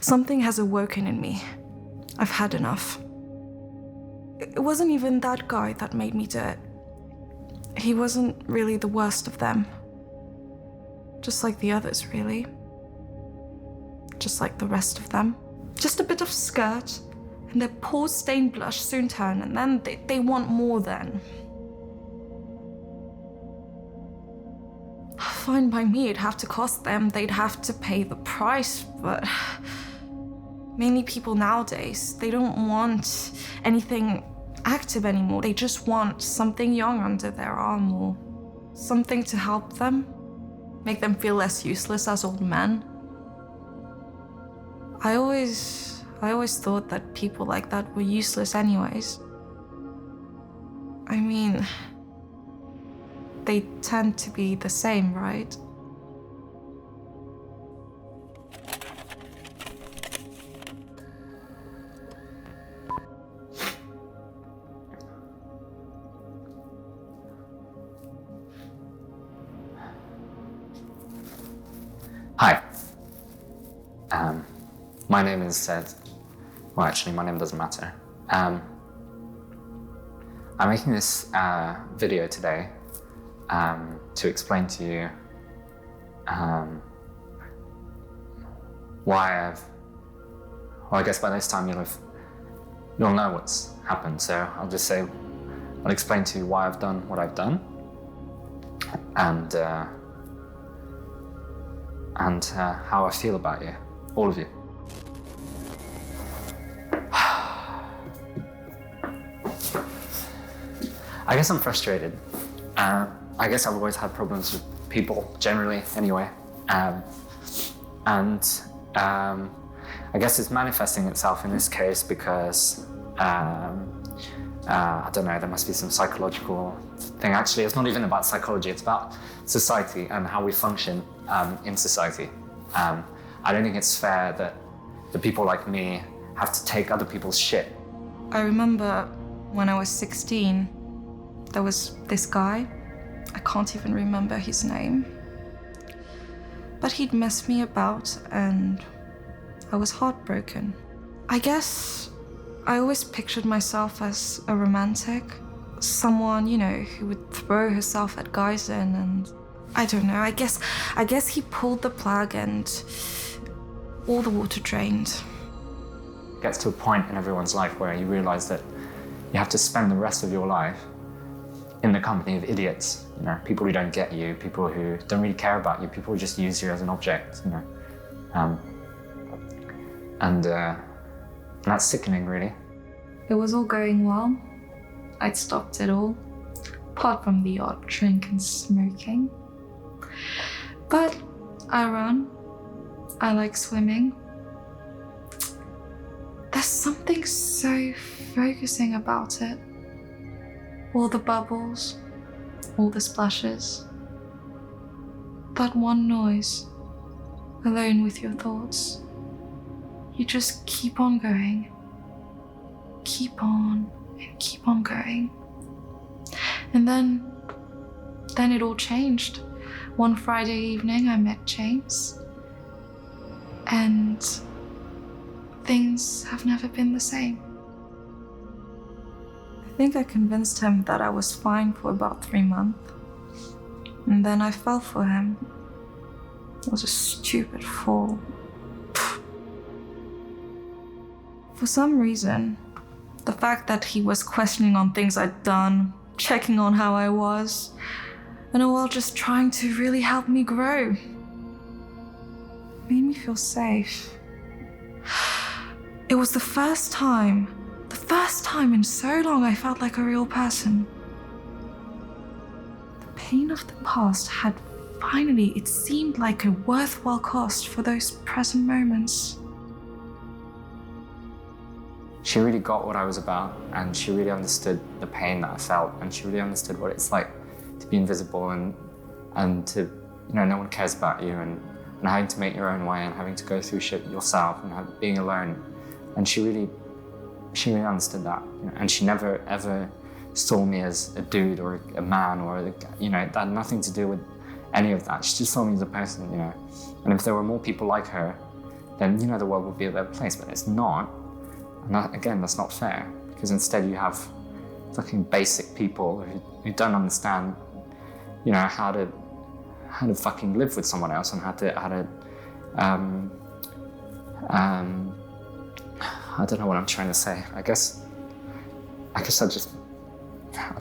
Something has awoken in me. I've had enough. It wasn't even that guy that made me do it. He wasn't really the worst of them. Just like the others, really. Just like the rest of them. Just a bit of skirt, and their poor stained blush soon turn, and then they want more then. Fine by me, it'd have to cost them, they'd have to pay the price, but mainly people nowadays, they don't want anything active anymore. They just want something young under their arm, or something to help them, make them feel less useless as old men. I always thought that people like that were useless anyways. I mean, they tend to be the same, right? Hi. My name is well, actually, my name doesn't matter. I'm making this video today to explain to you why well, I guess by this time you'll know what's happened. So I'll just say, I'll explain to you why I've done what I've done, and how I feel about you, all of you. I guess I'm frustrated. I guess I've always had problems with people, generally, anyway. I guess it's manifesting itself in this case because, I don't know, there must be some psychological thing. Actually, it's not even about psychology, it's about society and how we function in society. I don't think it's fair that the people like me have to take other people's shit. I remember when I was 16, there was this guy. I can't even remember his name. But he'd messed me about and I was heartbroken. I guess I always pictured myself as a romantic. Someone, you know, who would throw herself at guys in, and I don't know, I guess he pulled the plug and all the water drained. It gets to a point in everyone's life where you realize that you have to spend the rest of your life in the company of idiots, you know, people who don't get you, people who don't really care about you, people who just use you as an object, you know. And that's sickening, really. It was all going well. I'd stopped it all, apart from the odd drink and smoking. But I run. I like swimming. There's something so focusing about it. All the bubbles, all the splashes. That one noise, alone with your thoughts. You just keep on going. Keep on and keep on going. And then it all changed. One Friday evening, I met James. And things have never been the same. I think I convinced him that I was fine for about 3 months. And then I fell for him. It was a stupid fall. For some reason, the fact that he was questioning on things I'd done, checking on how I was, and all while just trying to really help me grow, made me feel safe. It was the first time in so long I felt like a real person. The pain of the past had finally, it seemed like a worthwhile cost for those present moments. She really got what I was about, and she really understood the pain that I felt, and she really understood what it's like to be invisible and to, you know, no one cares about you, and having to make your own way and having to go through shit yourself and being alone. And she really understood that, you know, and she never ever saw me as a dude or a man or, you know, that had nothing to do with any of that. She just saw me as a person, you know. And if there were more people like her, then, you know, the world would be a better place, but it's not. And that, again, that's not fair, because instead you have fucking basic people who don't understand, you know, how to fucking live with someone else, and how to I don't know what I'm trying to say. I guess I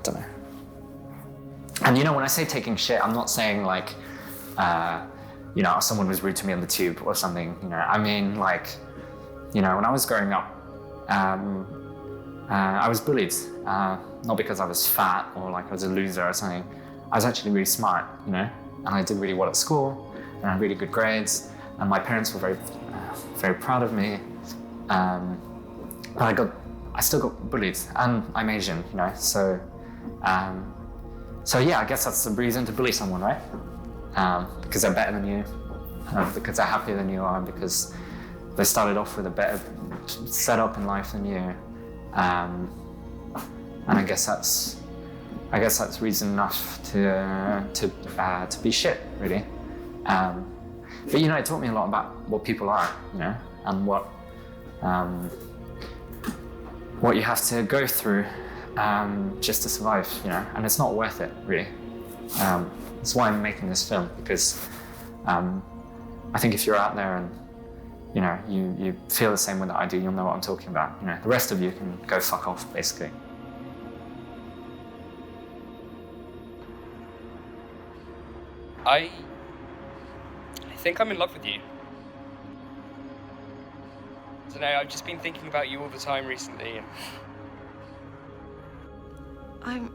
don't know. And you know, when I say taking shit, I'm not saying like, you know, someone was rude to me on the tube or something, you know. I mean, like, you know, when I was growing up, I was bullied, not because I was fat or like I was a loser or something. I was actually really smart, you know, and I did really well at school, and I had really good grades, and my parents were very proud of me. But I still got bullied, and I'm Asian, you know, so yeah, I guess that's the reason to bully someone, right? Because they're better than you, because they're happier than you are, because they started off with a better setup in life than you, and I guess that's reason enough to be shit, really. But you know, it taught me a lot about what people are, you know, and what you have to go through just to survive, you know, and it's not worth it, really. That's why I'm making this film, because I think if you're out there and, you know, you feel the same way that I do, you'll know what I'm talking about. You know, the rest of you can go fuck off, basically. I think I'm in love with you. I don't know, I've just been thinking about you all the time recently. I'm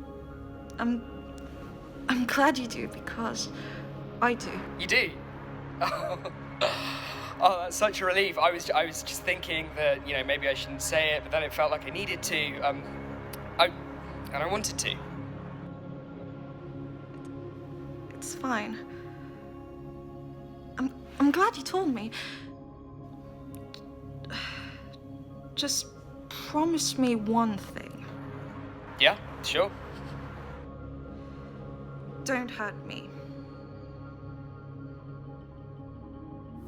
glad you do, because I do. You do? Oh, that's such a relief. I was just thinking that, you know, maybe I shouldn't say it, but then it felt like I needed to. And I wanted to. It's fine. I'm glad you told me. Just promise me one thing. Yeah, sure. Don't hurt me.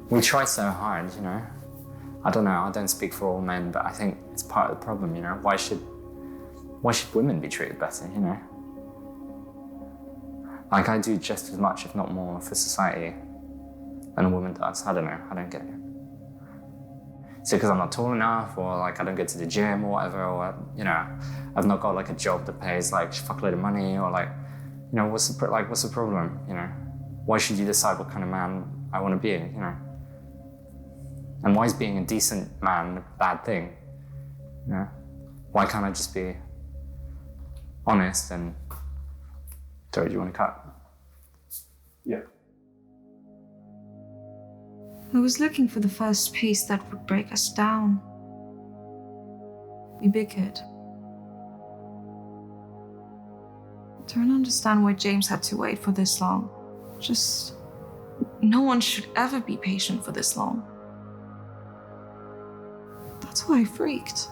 We try so hard, you know. I don't know, I don't speak for all men, but I think it's part of the problem, you know. Why should women be treated better, you know? Like, I do just as much, if not more, for society than a woman does. I don't know, I don't get it. Is it because I'm not tall enough, or like I don't go to the gym or whatever, or, you know, I've not got like a job that pays like a fuckload of money, or like, you know, what's the problem, you know? Why should you decide what kind of man I want to be, you know? And why is being a decent man a bad thing, you know? Why can't I just be honest and... Sorry, do you want to cut? Yeah. I was looking for the first piece that would break us down. We bickered. Don't understand why James had to wait for this long. Just, no one should ever be patient for this long. That's why I freaked.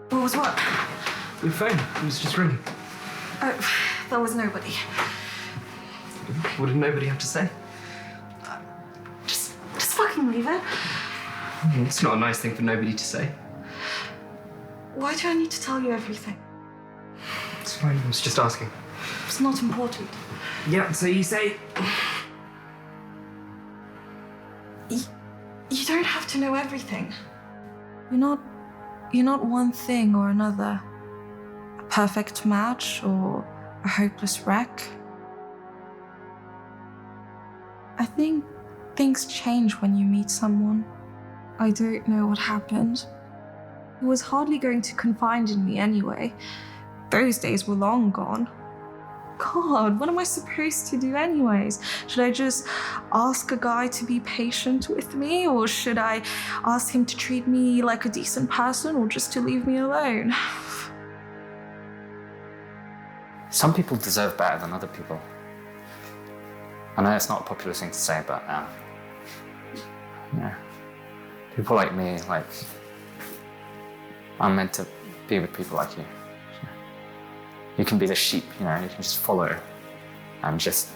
What was what? Your phone. It was just ringing. Oh, there was nobody. What did nobody have to say? Just fucking leave it. It's not a nice thing for nobody to say. Why do I need to tell you everything? It's fine. I was just asking. It's not important. Yeah, so you say... You don't have to know everything. You're not one thing or another. A perfect match or a hopeless wreck. I think things change when you meet someone. I don't know what happened. It was hardly going to confide in me anyway. Those days were long gone. God, what am I supposed to do anyways? Should I just ask a guy to be patient with me? Or should I ask him to treat me like a decent person, or just to leave me alone? Some people deserve better than other people. I know it's not a popular thing to say, but yeah. People like me, like, I'm meant to be with people like you. You can be the sheep, you know, you can just follow and just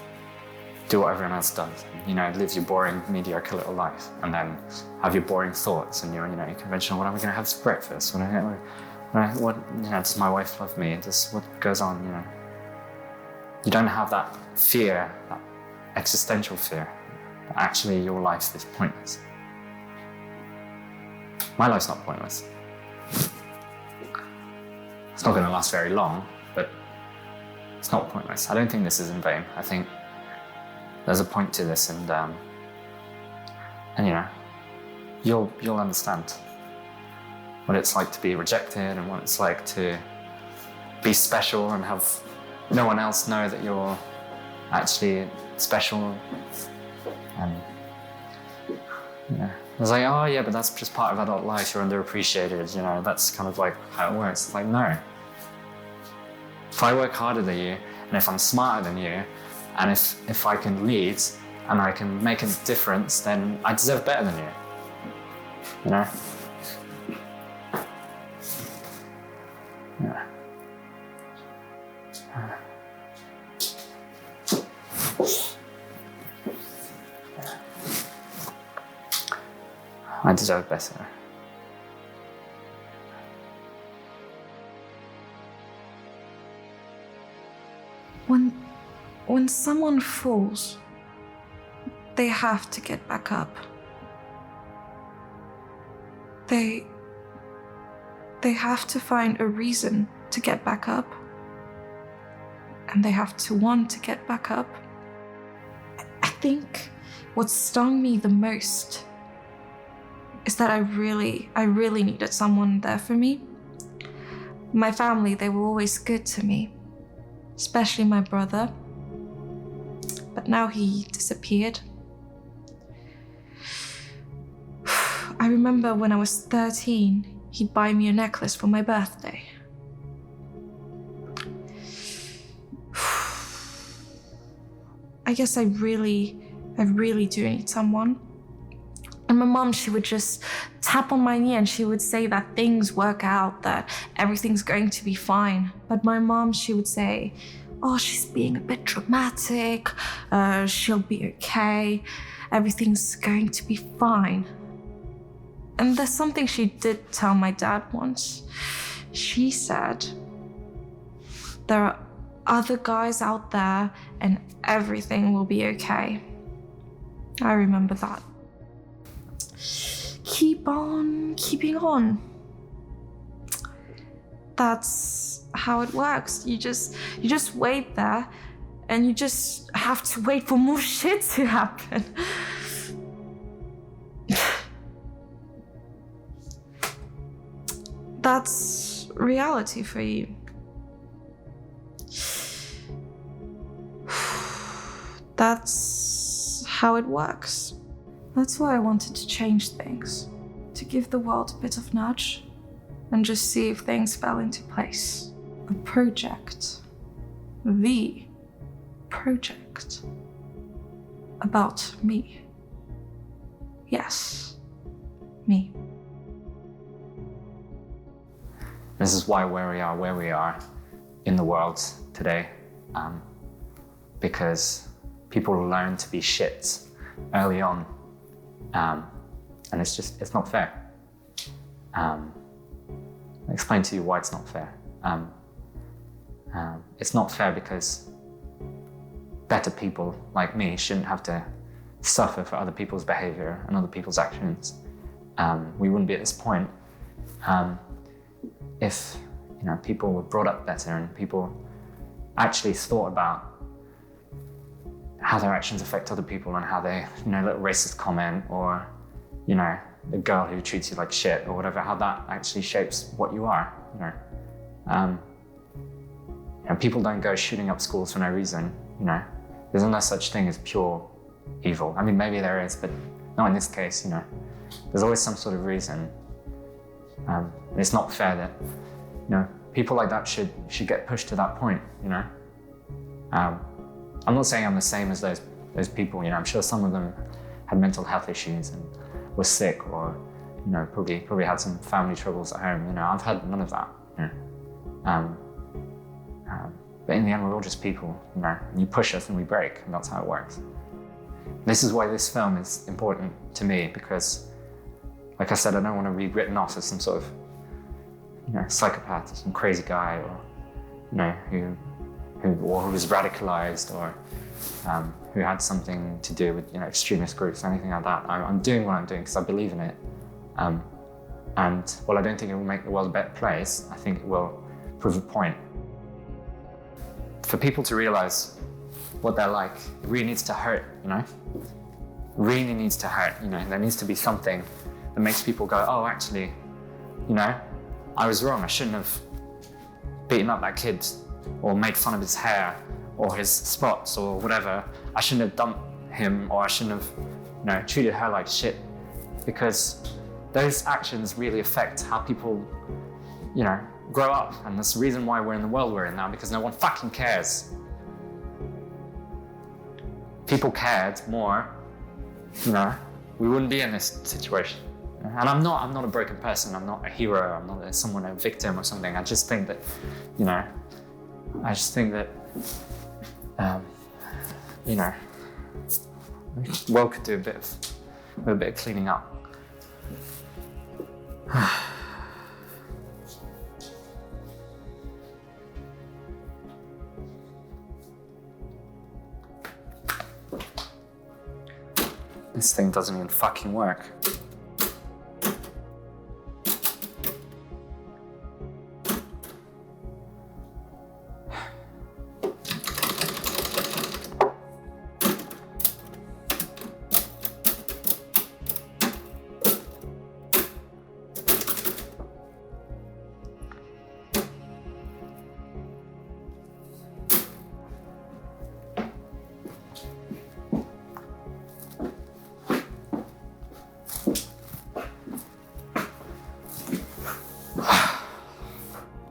do what everyone else does, you know, live your boring, mediocre little life, and then have your boring thoughts and your, you know, your conventional, what am I going to have for breakfast? What, you know, does my wife love me? What goes on, you know? You don't have that fear, that existential fear, that actually your life is pointless. My life's not pointless. It's not going to last very long, but it's not pointless. I don't think this is in vain. I think there's a point to this, and you know, you'll understand what it's like to be rejected and what it's like to be special and have no one else know that you're actually special. And you know, I was like, oh yeah, but that's just part of adult life. You're underappreciated. You know, that's kind of like how it works. It's like, no. If I work harder than you, and if I'm smarter than you, and if I can lead and I can make a difference, then I deserve better than you. You know? Yeah. I deserve better. When someone falls, they have to get back up. They have to find a reason to get back up. And they have to want to get back up. I think what stung me the most is that I really needed someone there for me. My family, they were always good to me, especially my brother. But now he disappeared. I remember when I was 13, he'd buy me a necklace for my birthday. I guess I really do need someone. And my mom, she would just tap on my knee and she would say that things work out, that everything's going to be fine. But my mom, she would say, oh, she's being a bit dramatic, she'll be okay, everything's going to be fine. And there's something she did tell my dad once. She said, there are other guys out there and everything will be okay. I remember that. Keep on keeping on. That's how it works. You just wait there and you just have to wait for more shit to happen. That's reality for you. That's how it works. That's why I wanted to change things, to give the world a bit of nudge and just see if things fell into place. A project, the project about me. Yes, me. This is why where we are in the world today, because people learn to be shit early on, and it's not fair. I'll explain to you why it's not fair. It's not fair because better people like me shouldn't have to suffer for other people's behavior and other people's actions. We wouldn't be at this point if people were brought up better and people actually thought about how their actions affect other people and how they, little racist comment or, the girl who treats you like shit or whatever, how that actually shapes what you are, people don't go shooting up schools for no reason, There's no such thing as pure evil. I mean, maybe there is, but not in this case, There's always some sort of reason. And it's not fair that, people like that should get pushed to that point, I'm not saying I'm the same as those people, I'm sure some of them had mental health issues and were sick or, probably had some family troubles at home, I've had none of that, But in the end, we're all just people, You push us and we break, and that's how it works. This is why this film is important to me, because, like I said, I don't want to be written off as some sort of, psychopath, or some crazy guy, or, who was radicalized, or who had something to do with, extremist groups, anything like that. I'm doing what I'm doing because I believe in it. And while I don't think it will make the world a better place, I think it will prove a point. For people to realize what they're like, it really needs to hurt, Really needs to hurt, There needs to be something that makes people go, oh, actually, I was wrong. I shouldn't have beaten up that kid or made fun of his hair or his spots or whatever. I shouldn't have dumped him, or I shouldn't have, treated her like shit, because those actions really affect how people, grow up. And that's the reason why we're in the world we're in now, because no one fucking cares. If people cared more, we wouldn't be in this situation. And I'm not a broken person. I'm not a hero. I'm not a victim or something. I just think that, the world could do a bit of cleaning up. This thing doesn't even fucking work.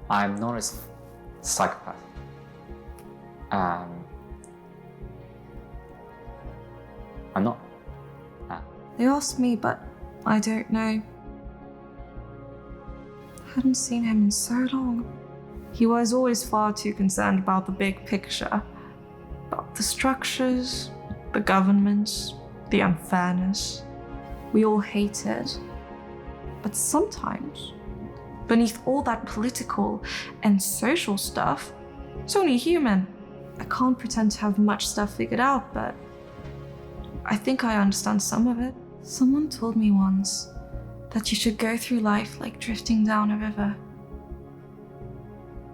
I'm not a psychopath. I'm not. They asked me, but I don't know. Hadn't seen him in so long. He was always far too concerned about the big picture, about the structures, the governments, the unfairness. We all hate it. But sometimes, beneath all that political and social stuff, it's only human. I can't pretend to have much stuff figured out, but I think I understand some of it. Someone told me once that you should go through life like drifting down a river.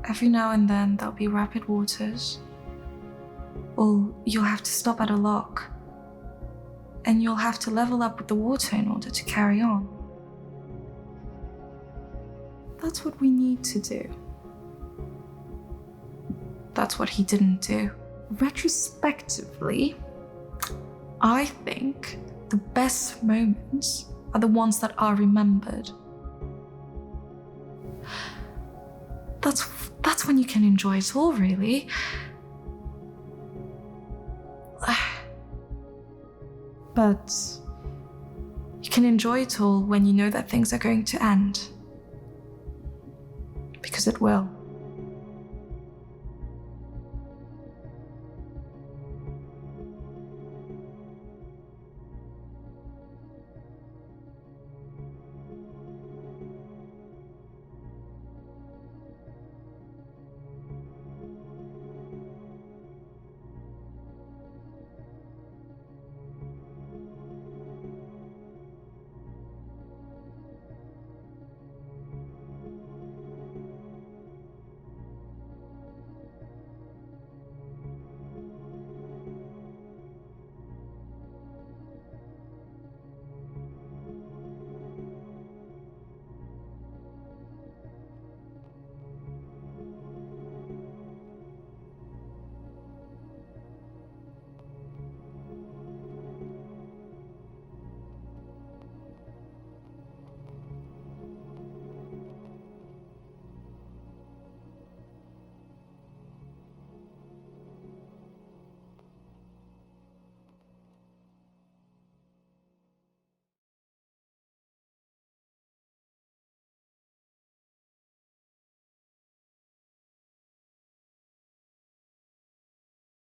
Every now and then there'll be rapid waters, or you'll have to stop at a lock, and you'll have to level up with the water in order to carry on. That's what we need to do. That's what he didn't do. Retrospectively, I think the best moments are the ones that are remembered. That's when you can enjoy it all, really. But you can enjoy it all when you know that things are going to end. Because it will.